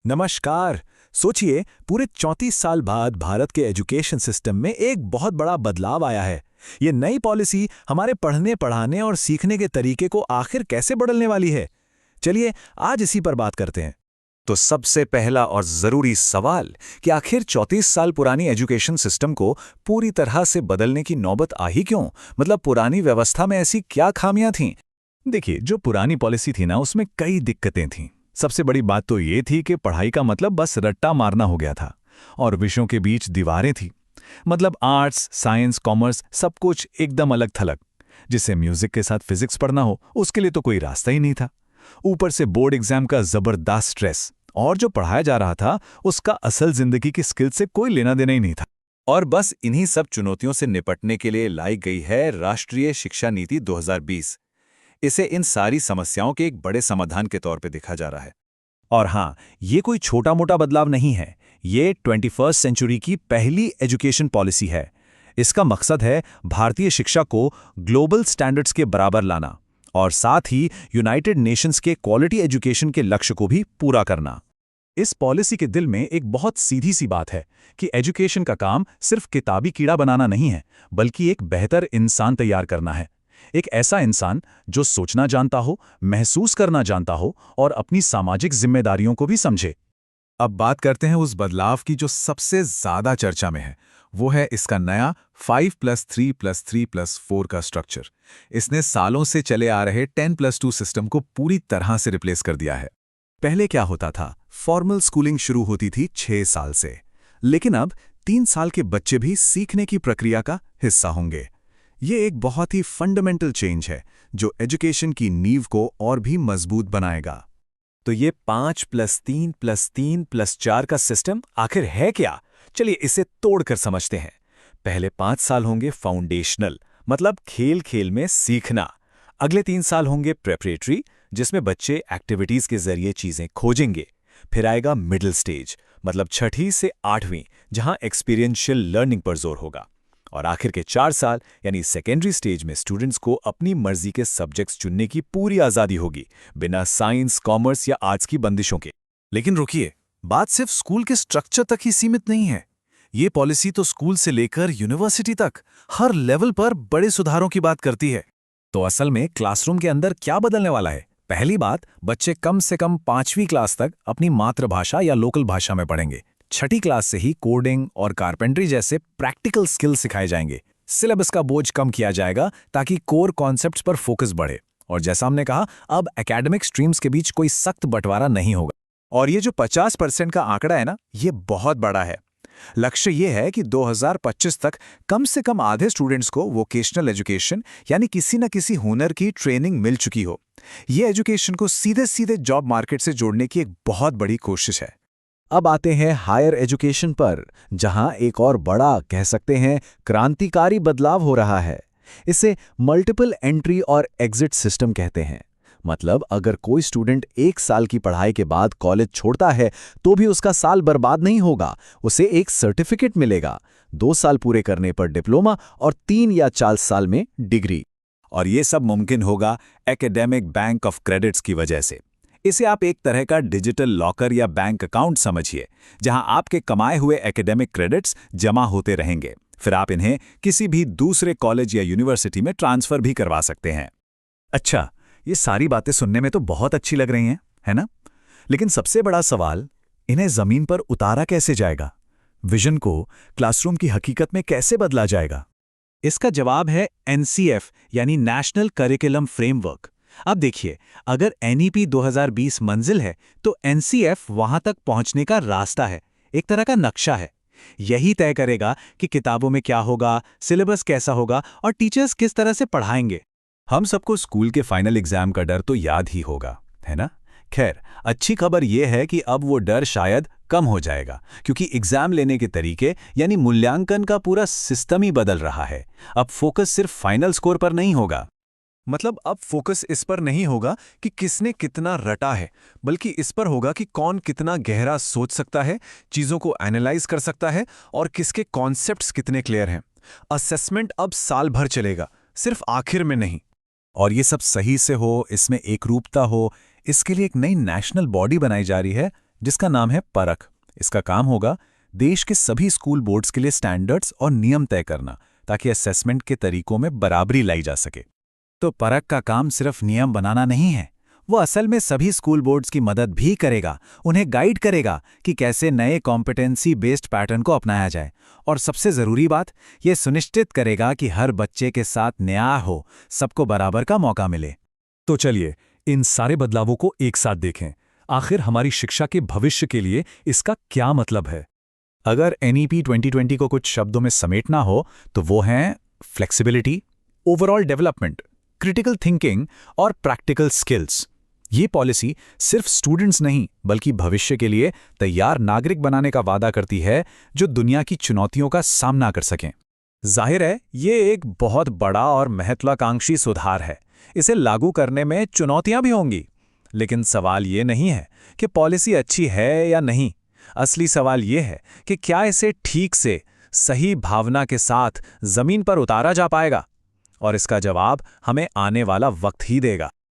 नमस्कार। सोचिए, पूरे 34 साल बाद भारत के एजुकेशन सिस्टम में एक बहुत बड़ा बदलाव आया है। ये नई पॉलिसी हमारे पढ़ने, पढ़ाने और सीखने के तरीके को आखिर कैसे बदलने वाली है? चलिए, आज इसी पर बात करते हैं। तो सबसे पहला और ज़रूरी सवाल कि आखिर 34 साल पुरानी एजुकेशन सिस्टम को पूरी तरह से बदलने की नौबत आ ही क्यों? मतलब पुरानी व्यवस्था में ऐसी क्या खामियां थीं? देखिए, जो पुरानी पॉलिसी थी ना, उसमें कई दिक्कतें थीं। सबसे बड़ी बात तो ये थी कि पढ़ाई का मतलब बस रट्टा मारना हो गया था और विषयों के बीच दीवारें थी। मतलब आर्ट्स, साइंस, कॉमर्स सब कुछ एकदम अलग थलग। जिसे म्यूजिक के साथ फिजिक्स पढ़ना हो, उसके लिए तो कोई रास्ता ही नहीं था। ऊपर से बोर्ड एग्जाम का जबरदस्त स्ट्रेस, और जो पढ़ाया जा रहा था उसका असल जिंदगी की स्किल से कोई लेना देना ही नहीं था। और बस इन्हीं सब चुनौतियों से निपटने के लिए लाई गई है राष्ट्रीय शिक्षा नीति 2020। इसे इन सारी समस्याओं के एक बड़े समाधान के तौर पे देखा जा रहा है। और हाँ, ये कोई छोटा मोटा बदलाव नहीं है। ये 21st सेंचुरी की पहली एजुकेशन पॉलिसी है। इसका मकसद है भारतीय शिक्षा को ग्लोबल स्टैंडर्ड्स के बराबर लाना और साथ ही यूनाइटेड नेशंस के क्वालिटी एजुकेशन के लक्ष्य को भी पूरा करना। इस पॉलिसी के दिल में एक बहुत सीधी सी बात है कि एजुकेशन का काम सिर्फ किताबी कीड़ा बनाना नहीं है, बल्कि एक बेहतर इंसान तैयार करना है। एक ऐसा इंसान जो सोचना जानता हो, महसूस करना जानता हो और अपनी सामाजिक जिम्मेदारियों को भी समझे। अब बात करते हैं उस बदलाव की जो सबसे ज्यादा चर्चा में है। वो है इसका नया 5+3+3+4 का स्ट्रक्चर। इसने सालों से चले आ रहे 10+2 सिस्टम को पूरी तरह से रिप्लेस कर दिया है। पहले क्या होता था? फॉर्मल स्कूलिंग शुरू होती थी 6 साल से, लेकिन अब 3 साल के बच्चे भी सीखने की प्रक्रिया का हिस्सा होंगे। ये एक बहुत ही फंडामेंटल चेंज है जो एजुकेशन की नींव को और भी मजबूत बनाएगा। तो ये 5+3+3+4 का सिस्टम आखिर है क्या? चलिए इसे तोड़कर समझते हैं। पहले 5 साल होंगे फाउंडेशनल, मतलब खेल खेल में सीखना। अगले 3 साल होंगे प्रेपरेटरी, जिसमें बच्चे एक्टिविटीज के जरिए चीजें खोजेंगे। फिर आएगा मिडिल स्टेज, मतलब 6वीं से 8वीं, जहां एक्सपीरियंशियल लर्निंग पर जोर होगा। और आखिर के 4 साल यानी सेकेंडरी स्टेज में स्टूडेंट्स को अपनी मर्जी के सब्जेक्ट्स चुनने की पूरी आज़ादी होगी, बिना साइंस, कॉमर्स या आर्ट्स की बंदिशों के। लेकिन रुकिए, बात सिर्फ स्कूल के स्ट्रक्चर तक ही सीमित नहीं है। ये पॉलिसी तो स्कूल से लेकर यूनिवर्सिटी तक हर लेवल पर बड़े सुधारों की बात करती है। तो असल में क्लासरूम के अंदर क्या बदलने वाला है? पहली बात, बच्चे कम से कम 5वीं क्लास तक अपनी मातृभाषा या लोकल भाषा में पढ़ेंगे। 6ठी क्लास से ही कोडिंग और कारपेंट्री जैसे प्रैक्टिकल स्किल सिखाए जाएंगे। सिलेबस का बोझ कम किया जाएगा ताकि कोर कॉन्सेप्ट्स पर फोकस बढ़े। और जैसा हमने कहा, अब एकेडमिक स्ट्रीम्स के बीच कोई सख्त बंटवारा नहीं होगा। और ये जो 50% का आंकड़ा है ना, ये बहुत बड़ा है। लक्ष्य ये है कि 2025 तक कम से कम आधे स्टूडेंट्स को वोकेशनल एजुकेशन यानी किसी न किसी हुनर की ट्रेनिंग मिल चुकी हो। ये एजुकेशन को सीधे सीधे जॉब मार्केट से जोड़ने की एक बहुत बड़ी कोशिश है। अब आते हैं हायर एजुकेशन पर, जहां एक और बड़ा, कह सकते हैं क्रांतिकारी बदलाव हो रहा है। इसे मल्टीपल एंट्री और एग्जिट सिस्टम कहते हैं। मतलब अगर कोई स्टूडेंट 1 साल की पढ़ाई के बाद कॉलेज छोड़ता है तो भी उसका साल बर्बाद नहीं होगा। उसे एक सर्टिफिकेट मिलेगा, 2 साल पूरे करने पर डिप्लोमा और 3 या 4 साल में डिग्री। और ये सब मुमकिन होगा एकेडमिक बैंक ऑफ क्रेडिट्स की वजह से। इसे आप एक तरह का डिजिटल लॉकर या बैंक अकाउंट समझिए, जहां आपके कमाए हुए एकेडमिक क्रेडिट्स जमा होते रहेंगे। फिर आप इन्हें किसी भी दूसरे कॉलेज या यूनिवर्सिटी में ट्रांसफर भी करवा सकते हैं। अच्छा, ये सारी बातें सुनने में तो बहुत अच्छी लग रही हैं, है ना? लेकिन सबसे बड़ा सवाल, इन्हें जमीन पर उतारा कैसे जाएगा? विजन को क्लासरूम की हकीकत में कैसे बदला जाएगा? इसका जवाब है एनसीएफ यानी नेशनल करिकुलम फ्रेमवर्क। अब देखिए, अगर एनईपी 2020 मंजिल है तो एनसीएफ वहां तक पहुंचने का रास्ता है, एक तरह का नक्शा है। यही तय करेगा कि किताबों में क्या होगा, सिलेबस कैसा होगा और टीचर्स किस तरह से पढ़ाएंगे। हम सबको स्कूल के फाइनल एग्जाम का डर तो याद ही होगा, है ना? खैर, अच्छी खबर यह है कि अब वो डर शायद कम हो जाएगा, क्योंकि एग्जाम लेने के तरीके यानी मूल्यांकन का पूरा सिस्टम ही बदल रहा है। अब फोकस सिर्फ फाइनल स्कोर पर नहीं होगा। मतलब अब फोकस इस पर नहीं होगा कि किसने कितना रटा है, बल्कि इस पर होगा कि कौन कितना गहरा सोच सकता है, चीजों को एनालाइज कर सकता है और किसके कॉन्सेप्ट्स कितने क्लियर हैं। असेसमेंट अब साल भर चलेगा, सिर्फ आखिर में नहीं। और ये सब सही से हो, इसमें एकरूपता हो, इसके लिए एक नई नेशनल बॉडी बनाई जा रही है, जिसका नाम है परख। इसका काम होगा देश के सभी स्कूल बोर्ड्स के लिए स्टैंडर्ड्स और नियम तय करना, ताकि असेसमेंट के तरीकों में बराबरी लाई जा सके। तो परख का काम सिर्फ नियम बनाना नहीं है, वो असल में सभी स्कूल बोर्ड्स की मदद भी करेगा, उन्हें गाइड करेगा कि कैसे नए कॉम्पिटेंसी बेस्ड पैटर्न को अपनाया जाए। और सबसे ज़रूरी बात, ये सुनिश्चित करेगा कि हर बच्चे के साथ न्याय हो, सबको बराबर का मौका मिले। तो चलिए इन सारे बदलावों को एक साथ देखें। आखिर हमारी शिक्षा के भविष्य के लिए इसका क्या मतलब है? अगर NEP 2020 को कुछ शब्दों में समेटना हो तो वो हैं flexibility, overall development, critical thinking और प्रैक्टिकल स्किल्स। ये पॉलिसी सिर्फ स्टूडेंट्स नहीं बल्कि भविष्य के लिए तैयार नागरिक बनाने का वादा करती है, जो दुनिया की चुनौतियों का सामना कर सकें। जाहिर है, ये एक बहुत बड़ा और महत्वाकांक्षी सुधार है। इसे लागू करने में चुनौतियां भी होंगी, लेकिन सवाल ये नहीं है कि पॉलिसी अच्छी है या नहीं। असली सवाल ये है कि क्या इसे ठीक से, सही भावना के साथ जमीन पर उतारा जा पाएगा। और इसका जवाब हमें आने वाला वक्त ही देगा।